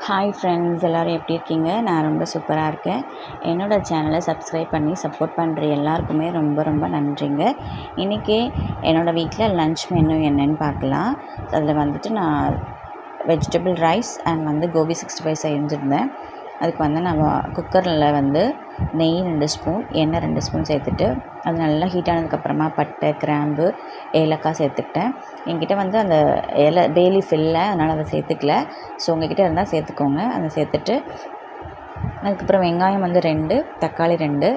Hi friends, எல்லோரும் எப்படி இருக்கீங்க? நான் ரொம்ப சூப்பராக இருக்கேன். என்னோடய சேனலை சப்ஸ்கிரைப் பண்ணி சப்போர்ட் பண்ணுற எல்லாருக்குமே ரொம்ப ரொம்ப நன்றிங்க. இன்றைக்கி என்னோடய வீட்டில் லன்ச் மெனு என்னென்னு பார்க்கலாம். அதில் வந்துட்டு நான் வெஜிடபிள் ரைஸ் அண்ட் கோபி 65 செஞ்சுருந்தேன். அதுக்கு நான் குக்கரில் நெய் 2 ஸ்பூன், எண்ணெய் 2 ஸ்பூன் சேர்த்துட்டு அது நல்லா ஹீட் ஆனதுக்கப்புறமா பட்டை, கிராம்பு, ஏலக்காய் சேர்த்துக்கிட்டேன். என்கிட்ட அந்த பே லீஃப் இல்லை, அதனால் அதை சேர்த்துக்கல. ஸோ உங்கள்கிட்ட இருந்தால் சேர்த்துக்கோங்க. அதை சேர்த்துட்டு அதுக்கப்புறம் வெங்காயம் 2, தக்காளி 2,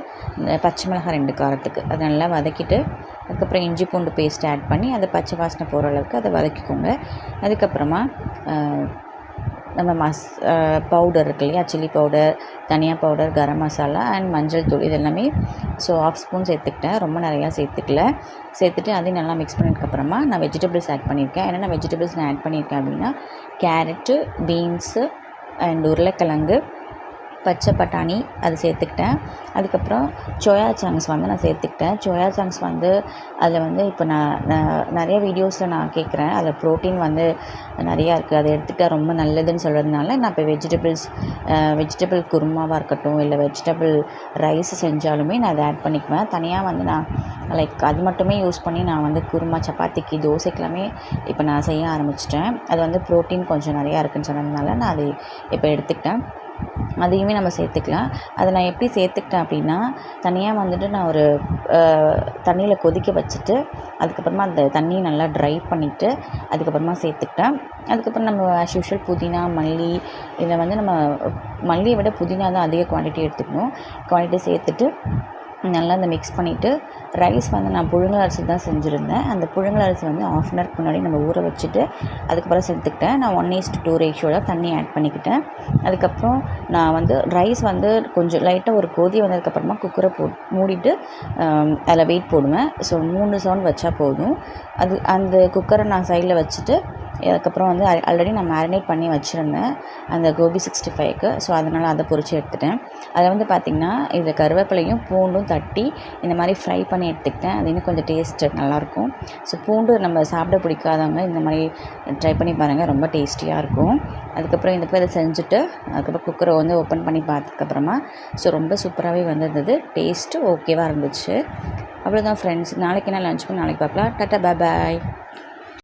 பச்சை மிளகாய் 2 காரத்துக்கு அதை நல்லா வதக்கிட்டு அதுக்கப்புறம் இஞ்சி பூண்டு பேஸ்ட் ஆட் பண்ணி அதை பச்சை வாசனை போகிற அளவுக்கு அதை வதக்கிக்கோங்க. அதுக்கப்புறமா நம்ம பவுடர் இருக்கு இல்லையா, சில்லி பவுடர், தனியா பவுடர், கரம் மசாலா அண்ட் மஞ்சள் தூள் இது எல்லாமே 1/2 ஸ்பூன் சேர்த்துக்கிட்டேன். ரொம்ப நிறையா சேர்த்துக்கல. சேர்த்துட்டு அதையும் நல்லா மிக்ஸ் பண்ணதுக்கப்புறமா நான் வெஜிடபிள்ஸ் ஆட் பண்ணியிருக்கேன். என்னென்ன வெஜிடபிள்ஸ் நான் ஆட் பண்ணியிருக்கேன் அப்படின்னா கேரட்டு, பீன்ஸு அண்ட் உருளைக்கிழங்கு, பச்சை பட்டாணி அது சேர்த்துக்கிட்டேன். அதுக்கப்புறம் சோயா சங்க்ஸ் நான் சேர்த்துக்கிட்டேன். சோயா சங்க்ஸ் அதில் இப்போ நான் நிறைய வீடியோஸில் நான் கேட்குறேன், அதில் ப்ரோட்டீன் நிறையா இருக்குது, அதை எடுத்துக்கிட்டால் ரொம்ப நல்லதுன்னு சொல்கிறதுனால நான் இப்போ வெஜிடபிள் குருமாவாக இருக்கட்டும், இல்லை வெஜிடபிள் ரைஸ் செஞ்சாலுமே நான் அதை ஆட் பண்ணிக்குவேன். தனியாக நான் அது மட்டுமே யூஸ் பண்ணி நான் குருமா, சப்பாத்திக்கு, தோசைக்கெல்லாமே இப்போ நான் செய்ய ஆரம்பிச்சிட்டேன். அது ப்ரோட்டீன் கொஞ்சம் நிறையா இருக்குதுன்னு சொன்னதுனால நான் அதை இப்போ எடுத்துக்கிட்டேன். அதையுமே நம்ம சேர்த்துக்கலாம். அதை நான் எப்படி சேர்த்துக்கிட்டேன் அப்படின்னா, தனியாக நான் ஒரு தண்ணியில் கொதிக்க வச்சுட்டு அதுக்கப்புறமா அந்த தண்ணியை நல்லா ட்ரை பண்ணிவிட்டு அதுக்கப்புறமா சேர்த்துக்கிட்டேன். அதுக்கப்புறம் நம்ம ஆஸ் யூஷுவல் புதினா, மல்லி, இதில் நம்ம மல்லியை விட புதினா தான் அதிக குவான்டிட்டி எடுத்துக்கணும். குவான்டிட்டி சேர்த்துட்டு நல்லா அந்த மிக்ஸ் பண்ணிவிட்டு ரைஸ் நான் புழுங்கல் அரிசி தான் செஞ்சுருந்தேன். அந்த புழுங்கல் அரிசி 1/2 அன் ஹவருக்கு முன்னாடி நம்ம ஊற வச்சுட்டு அதுக்கப்புறம் சேர்த்துக்கிட்டேன். நான் 1:2 ரேஷியோவில் தண்ணி ஆட் பண்ணிக்கிட்டேன். அதுக்கப்புறம் நான் ரைஸ் கொஞ்சம் லைட்டாக ஒரு கொதி வந்ததுக்கப்புறமா குக்கரை மூடிட்டு அதில் வெயிட் போடுவேன். ஸோ 3 சவுண்ட் வச்சா போதும். அந்த குக்கரை நான் சைடில் வச்சுட்டு அதுக்கப்புறம் ஆல்ரெடி நான் மேரினேட் பண்ணி வச்சுருந்தேன் அந்த கோபி 65க்கு. ஸோ அதனால் அதை பொரித்து எடுத்துட்டேன். அதில் பார்த்திங்கன்னா இதில் கருவேப்பிலையும் பூண்டும் தட்டி இந்த மாதிரி ஃப்ரை பண்ணி எடுத்துக்கிட்டேன். அது இன்னும் கொஞ்சம் டேஸ்ட்டு நல்லாயிருக்கும். ஸோ பூண்டு நம்ம சாப்பிட பிடிக்காதவங்க இந்த மாதிரி ட்ரை பண்ணி பாருங்கள், ரொம்ப டேஸ்டியாக இருக்கும். அதுக்கப்புறம் இதை செஞ்சுட்டு அதுக்கப்புறம் குக்கரை ஓப்பன் பண்ணி பார்த்ததுக்கப்புறமா ரொம்ப சூப்பராகவே இருந்தது. டேஸ்ட்டு ஓகேவாக இருந்துச்சு. அவ்வளோதான் ஃப்ரெண்ட்ஸ். நாளைக்கு என்ன லன்ச் பண்ணி நாளைக்கு பார்க்கலாம். டாட்டா, பாய்.